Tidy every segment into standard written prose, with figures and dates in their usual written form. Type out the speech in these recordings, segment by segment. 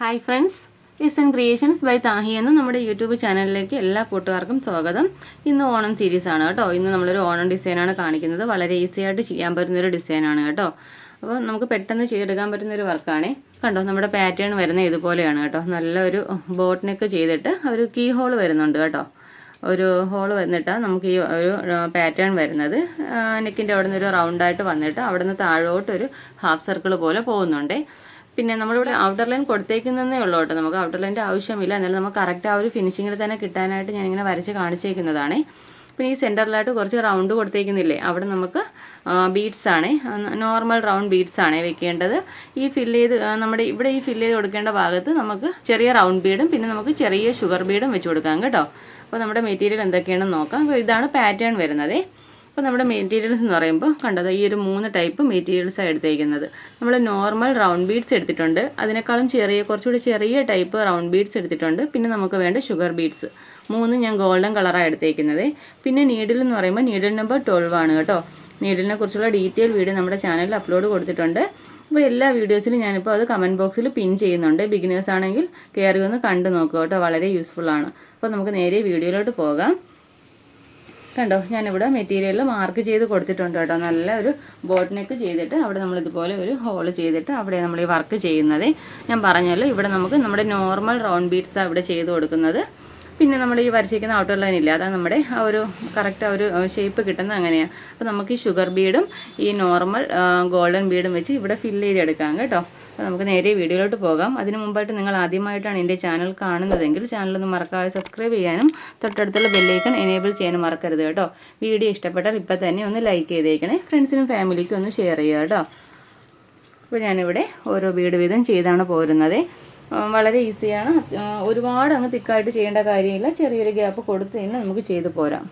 Hi friends, ഇസ് creations by Thahi എന്ന നമ്മുടെ യൂട്യൂബ് ചാനലിലേക്ക് എല്ലാ കൂട്ടുകാർക്കും സ്വാഗതം. ഇന്ന് ഓണം സീരീസ് ആണ് കേട്ടോ. ഇന്ന് നമ്മളൊരു ഓണം ഡിസൈനാണ് കാണിക്കുന്നത്. വളരെ ഈസി ആയിട്ട് ചെയ്യാൻ പറ്റുന്നൊരു ഡിസൈനാണ് കേട്ടോ. അപ്പോൾ നമുക്ക് പെട്ടെന്ന് ചെയ്തെടുക്കാൻ പറ്റുന്നൊരു വർക്കാണേ. കണ്ടോ, നമ്മുടെ പാറ്റേൺ വരുന്നത് ഇതുപോലെയാണ് കേട്ടോ. നല്ലൊരു ബോട്ട് നെക്ക് ചെയ്തിട്ട് ഒരു കീ ഹോൾ വരുന്നുണ്ട് കേട്ടോ. ഒരു ഹോൾ വന്നിട്ടാണ് നമുക്ക് ഈ ഒരു പാറ്റേൺ വരുന്നത്. നെക്കിൻ്റെ അവിടെ നിന്ന് ഒരു റൗണ്ടായിട്ട് വന്നിട്ട് അവിടെ നിന്ന് താഴോട്ടൊരു ഹാഫ് സർക്കിൾ പോലെ പോകുന്നുണ്ടേ. പിന്നെ നമ്മളിവിടെ ഔട്ടർ ലൈൻ കൊടുത്തേക്കുന്നതേ ഉള്ളൂ കേട്ടോ. നമുക്ക് ഔട്ടർ ലൈൻ്റെ ആവശ്യമില്ല. എന്നാലും നമുക്ക് കറക്റ്റ് ആ ഒരു ഫിനിഷിങ്ങിൽ തന്നെ കിട്ടാനായിട്ട് ഞാനിങ്ങനെ വരച്ച് കാണിച്ചേക്കുന്നതാണേ. പിന്നെ ഈ സെൻറ്ററിലായിട്ട് കുറച്ച് റൗണ്ട് കൊടുത്തേക്കുന്നില്ലേ, അവിടെ നമുക്ക് ബീഡ്സ് ആണ്, നോർമൽ റൗണ്ട് ബീഡ്സ് ആണ് വെക്കേണ്ടത്. ഈ ഫില്ല് ചെയ്ത് നമ്മുടെ ഇവിടെ ഈ ഫില്ല് ചെയ്ത് കൊടുക്കേണ്ട ഭാഗത്ത് നമുക്ക് ചെറിയ റൗണ്ട് ബീഡും പിന്നെ നമുക്ക് ചെറിയ ഷുഗർ ബീഡും വെച്ച് കൊടുക്കാം കേട്ടോ. അപ്പോൾ നമ്മുടെ മെറ്റീരിയൽ എന്തൊക്കെയാണെന്ന് നോക്കാം. അപ്പോൾ ഇതാണ് പാറ്റേൺ വരുന്നത്. അപ്പോൾ നമ്മുടെ മെറ്റീരിയൽസ് എന്ന് പറയുമ്പോൾ കണ്ടത് ഈ ഒരു 3 ടൈപ്പ് മെറ്റീരിയൽസാണ് എടുത്തേക്കുന്നത്. നമ്മൾ നോർമൽ റൗണ്ട് ബീഡ്സ് എടുത്തിട്ടുണ്ട്, അതിനേക്കാളും കുറച്ചുകൂടി ചെറിയ ടൈപ്പ് റൗണ്ട് ബീഡ്സ് എടുത്തിട്ടുണ്ട്. പിന്നെ നമുക്ക് വേണ്ട ഷുഗർ ബീഡ്സ് 3 ഞാൻ ഗോൾഡൻ കളറാണ് എടുത്തേക്കുന്നത്. പിന്നെ നീഡിൽ എന്ന് പറയുമ്പോൾ നീഡിൽ നമ്പർ 12 ആണ് കേട്ടോ. നീഡിലിനെ കുറിച്ചുള്ള ഡീറ്റെയിൽ വീഡിയോ നമ്മുടെ ചാനലിൽ അപ്ലോഡ് കൊടുത്തിട്ടുണ്ട്. അപ്പോൾ എല്ലാ വീഡിയോസിലും ഞാനിപ്പോൾ അത് കമൻറ്റ് ബോക്സിൽ പിൻ ചെയ്യുന്നുണ്ട്. ബിഗിനേഴ്സ് ആണെങ്കിൽ കയറി ഒന്ന് കണ്ടു നോക്കുക കേട്ടോ, വളരെ യൂസ്ഫുള്ളാണ്. അപ്പോൾ നമുക്ക് നേരെ വീഡിയോയിലോട്ട് പോകാം. കണ്ടോ, ഞാനിവിടെ മെറ്റീരിയൽ മാർക്ക് ചെയ്ത് കൊടുത്തിട്ടുണ്ട് കേട്ടോ. നല്ല ഒരു ബോട്ട് നെക്ക് ചെയ്തിട്ട് അവിടെ നമ്മളിതുപോലെ ഒരു ഹോൾ ചെയ്തിട്ട് അവിടെ നമ്മൾ ഈ വർക്ക് ചെയ്യുന്നത്. ഞാൻ പറഞ്ഞല്ലോ, ഇവിടെ നമുക്ക് നമ്മുടെ നോർമൽ റൗണ്ട് ബീഡ്സാണ് ഇവിടെ ചെയ്ത് കൊടുക്കുന്നത്. പിന്നെ നമ്മൾ ഈ വരച്ചിരിക്കുന്ന ഔട്ടർ ലൈൻ ഇല്ല, അതാണ് നമ്മുടെ ആ ഒരു കറക്റ്റ് ആ ഒരു ഷേപ്പ് കിട്ടുന്നത് അങ്ങനെയാണ്. അപ്പോൾ നമുക്ക് ഈ ഷുഗർ ബീഡും ഈ നോർമൽ ഗോൾഡൻ ബീഡും വെച്ച് ഇവിടെ ഫില്ല് ചെയ്തെടുക്കാം കേട്ടോ. അപ്പോൾ നമുക്ക് നേരെ വീഡിയോയിലോട്ട് പോകാം. അതിന് മുമ്പായിട്ട് നിങ്ങൾ ആദ്യമായിട്ടാണ് എൻ്റെ ചാനൽ കാണുന്നതെങ്കിൽ ചാനലൊന്ന് മറക്കാതെ സബ്സ്ക്രൈബ് ചെയ്യാനും തൊട്ടടുത്തുള്ള ബെല്ലൈക്കൺ എനേബിൾ ചെയ്യാനും മറക്കരുത് കേട്ടോ. വീഡിയോ ഇഷ്ടപ്പെട്ടാൽ ഇപ്പോൾ തന്നെ ഒന്ന് ലൈക്ക് ചെയ്തേക്കണേ. ഫ്രണ്ട്സിനും ഫാമിലിക്കും ഒന്ന് ഷെയർ ചെയ്യുക കേട്ടോ. അപ്പോൾ ഞാനിവിടെ ഓരോ ബീഡ് വീതം ചെയ്താണ് പോരുന്നത്. വളരെ ഈസിയാണ്. ഒരുപാട് അങ്ങ് തിക്കായിട്ട് ചെയ്യേണ്ട കാര്യമില്ല. ചെറിയൊരു ഗ്യാപ്പ് കൊടുത്ത് തന്നെ നമുക്ക് ചെയ്ത് പോരാം.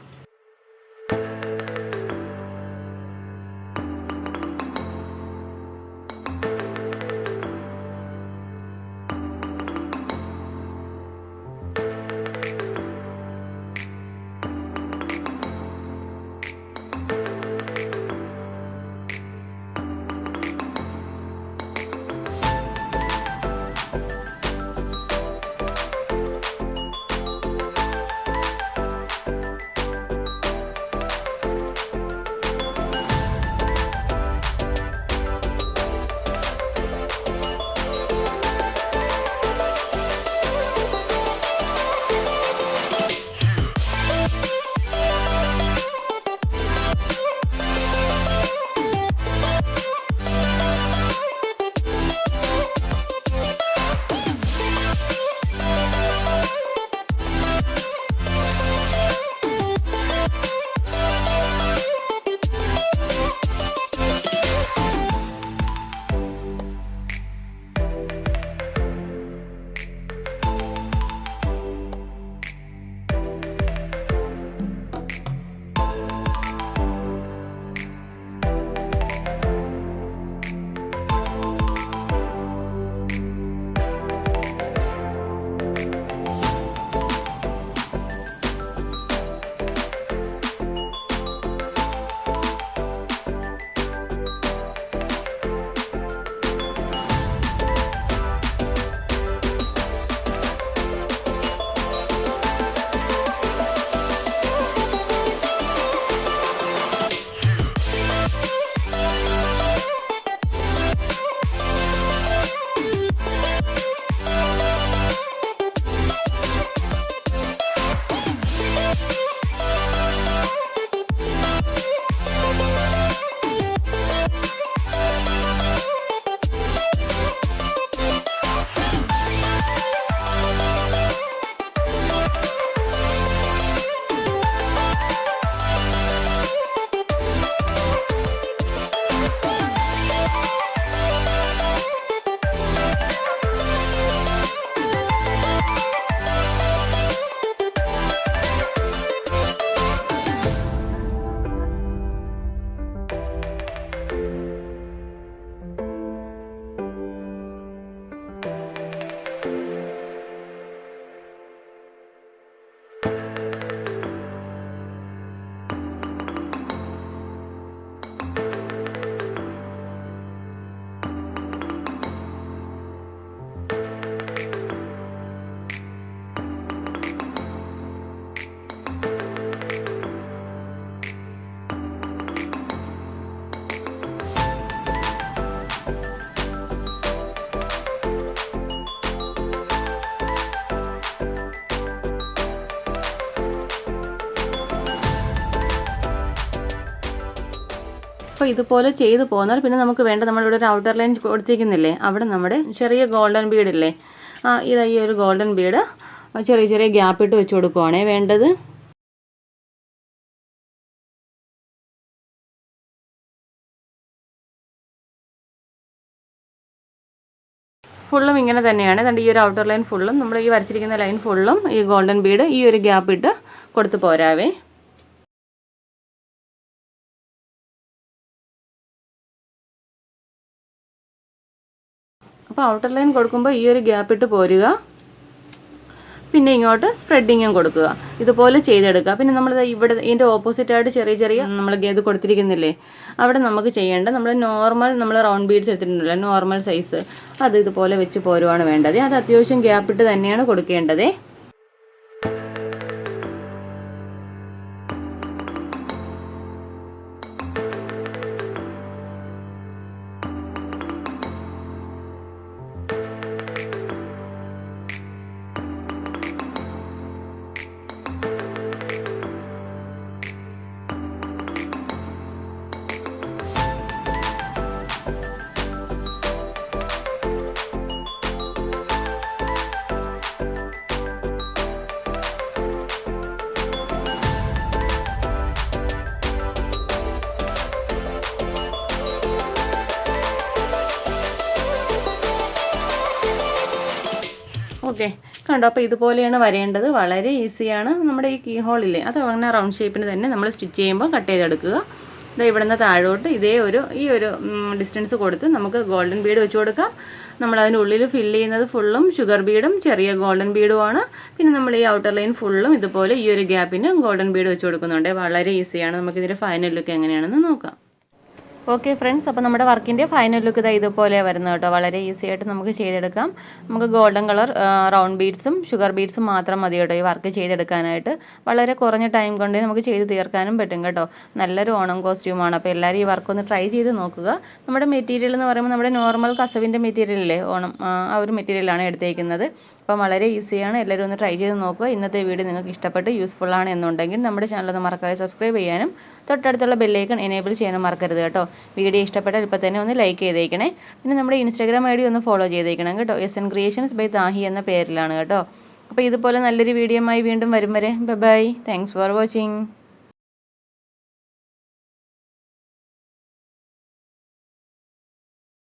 അപ്പോൾ ഇതുപോലെ ചെയ്ത് പോന്നാൽ പിന്നെ നമുക്ക് വേണ്ട നമ്മളിവിടെ ഒരു ഔട്ടർ ലൈൻ കൊടുത്തിരിക്കുന്നില്ലേ, അവിടെ നമ്മുടെ ചെറിയ ഗോൾഡൻ ബീഡില്ലേ, ഇതാ ഈ ഒരു ഗോൾഡൻ ബീഡ് ചെറിയ ചെറിയ ഗ്യാപ്പ് ഇട്ട് വെച്ച് കൊടുക്കുവാണേ വേണ്ടത്. ഫുള്ളും ഇങ്ങനെ തന്നെയാണ്. അതുകൊണ്ട് ഈ ഒരു ഔട്ടർ ലൈൻ ഫുള്ളും നമ്മൾ ഈ വരച്ചിരിക്കുന്ന ലൈൻ ഫുള്ളും ഈ ഗോൾഡൻ ബീഡ് ഈ ഒരു ഗ്യാപ്പ് ഇട്ട് കൊടുത്ത് പോരാവേ. അപ്പോൾ ഔട്ടർ ലൈൻ കൊടുക്കുമ്പോൾ ഈ ഒരു ഗ്യാപ്പ് ഇട്ട് പോരുക. പിന്നെ ഇങ്ങോട്ട് സ്പ്രെഡിങ്ങും കൊടുക്കുക. ഇതുപോലെ ചെയ്തെടുക്കുക. പിന്നെ നമ്മൾ ഇവിടെ ഇതിൻ്റെ ഓപ്പോസിറ്റായിട്ട് ചെറിയ ചെറിയ നമ്മൾ ഇത് കൊടുത്തിരിക്കുന്നില്ലേ, അവിടെ നമുക്ക് ചെയ്യേണ്ട നമ്മൾ റൗണ്ട് ബീഡ്സ് എടുത്തിട്ടുണ്ടല്ലോ, നോർമൽ സൈസ്, അത് ഇതുപോലെ വെച്ച് പോരുവാണ് വേണ്ടത്. അത് അത്യാവശ്യം ഗ്യാപ്പിട്ട് തന്നെയാണ് കൊടുക്കേണ്ടത്. ഓക്കെ, കണ്ടോ? അപ്പോൾ ഇതുപോലെയാണ് വരേണ്ടത്. വളരെ ഈസിയാണ്. നമ്മുടെ ഈ കീ ഹോളില്ലേ, അത് അങ്ങനെ റൗണ്ട് ഷേപ്പിന് തന്നെ നമ്മൾ സ്റ്റിച്ച് ചെയ്യുമ്പോൾ കട്ട് ചെയ്തെടുക്കുക. ഇവിടെ നിന്ന് താഴോട്ട് ഈ ഒരു ഡിസ്റ്റൻസ് കൊടുത്ത് നമുക്ക് ഗോൾഡൻ ബീഡ് വെച്ച് കൊടുക്കാം. നമ്മൾ അതിനുള്ളിൽ ഫില്ല് ചെയ്യുന്നത് ഫുള്ളും ഷുഗർ ബീഡും ചെറിയ ഗോൾഡൻ ബീഡുമാണ്. പിന്നെ നമ്മൾ ഈ ഔട്ടർ ലൈൻ ഫുള്ളും ഇതുപോലെ ഈ ഒരു ഗ്യാപ്പിന് ഗോൾഡൻ ബീഡ് വെച്ച് കൊടുക്കുന്നുണ്ട്. വളരെ ഈസിയാണ്. നമുക്കിതിൻ്റെ ഫൈനൽ ലുക്ക് എങ്ങനെയാണെന്ന് നോക്കാം. ഓക്കെ ഫ്രണ്ട്സ്, അപ്പോൾ നമ്മുടെ വർക്കിൻ്റെ ഫൈനൽ ലുക്ക് ഇതുപോലെ വരുന്നത് കേട്ടോ. വളരെ ഈസി ആയിട്ട് നമുക്ക് ചെയ്തെടുക്കാം. നമുക്ക് ഗോൾഡൻ കളർ റൗണ്ട് ബീഡ്സും ഷുഗർ ബീഡ്സും മാത്രം മതി കേട്ടോ ഈ വർക്ക് ചെയ്തെടുക്കാനായിട്ട്. വളരെ കുറഞ്ഞ ടൈം കൊണ്ട് നമുക്ക് ചെയ്ത് തീർക്കാനും പറ്റും കേട്ടോ. നല്ലൊരു ഓണം കോസ്റ്റ്യൂമാണ്. അപ്പോൾ എല്ലാവരും ഈ വർക്ക് ഒന്ന് ട്രൈ ചെയ്ത് നോക്കുക. നമ്മുടെ മെറ്റീരിയൽ എന്ന് പറയുമ്പോൾ നമ്മുടെ നോർമൽ കസവിൻ്റെ മെറ്റീരിയലല്ലേ, ഓണം ആ ഒരു മെറ്റീരിയലാണ് എടുത്തേക്കുന്നത്. അപ്പം വളരെ ഈസിയാണ്. എല്ലാവരും ഒന്ന് ട്രൈ ചെയ്ത് നോക്കുക. ഇന്നത്തെ വീഡിയോ നിങ്ങൾക്ക് ഇഷ്ടപ്പെട്ട് യൂസ്ഫുൾ ആണ് എന്നുണ്ടെങ്കിൽ നമ്മുടെ ചാനൽ ഒന്ന് മറക്കാതെ സബ്സ്ക്രൈബ് ചെയ്യാനും തൊട്ടടുത്തുള്ള ബെല്ലൈക്കൺ എനേബിൾ ചെയ്യാനും മറക്കരുത് കേട്ടോ. വീഡിയോ ഇഷ്ടപ്പെട്ടാൽ ഇപ്പോൾ തന്നെ ഒന്ന് ലൈക്ക് ചെയ്തേക്കണേ. പിന്നെ നമ്മുടെ ഇൻസ്റ്റാഗ്രാം ID ഒന്ന് ഫോളോ ചെയ്തേക്കണം കേട്ടോ. SN Creations by താഹി എന്ന പേരിലാണ് കേട്ടോ. അപ്പോൾ ഇതുപോലെ നല്ലൊരു വീഡിയോയുമായി വീണ്ടും വരും വരെ ബൈ. Thanks for watching.